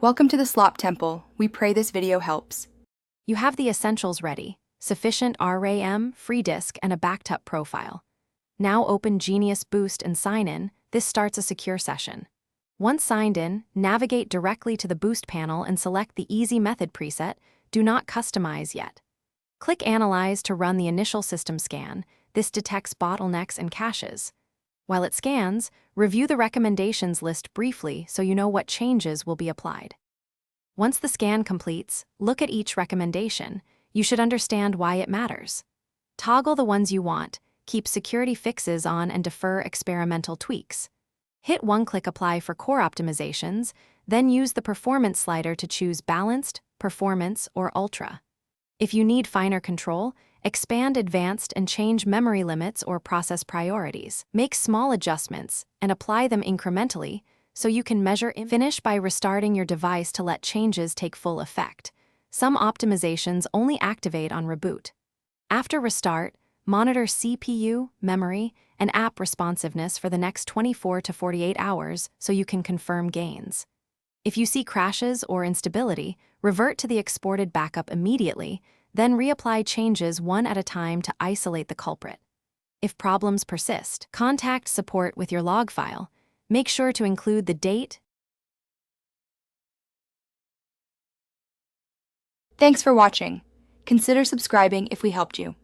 Welcome to the Slop Temple. We pray this video helps. You have the essentials ready: sufficient RAM, free disk, and a backed up profile. Now open Genius Boost and sign in. This starts a secure session. Once signed in, navigate directly to the Boost panel and select the Easy Method preset. Do not customize yet. Click Analyze to run the initial system scan. This detects bottlenecks and caches. While it scans, review the recommendations list briefly so you know what changes will be applied. Once the scan completes, look at each recommendation. You should understand why it matters. Toggle the ones you want, keep security fixes on, and defer experimental tweaks. Hit one-click Apply for core optimizations, then use the Performance slider to choose Balanced, Performance, or Ultra. If you need finer control, expand Advanced and change memory limits or process priorities. Make small adjustments and apply them incrementally so you can measure. Finish by restarting your device to let changes take full effect. Some optimizations only activate on reboot. After restart, monitor CPU, memory, and app responsiveness for the next 24 to 48 hours so you can confirm gains. If you see crashes or instability, revert to the exported backup immediately, then reapply changes one at a time to isolate the culprit. If problems persist, contact support with your log file. Make sure to include the date. Thanks for watching. Consider subscribing if we helped you.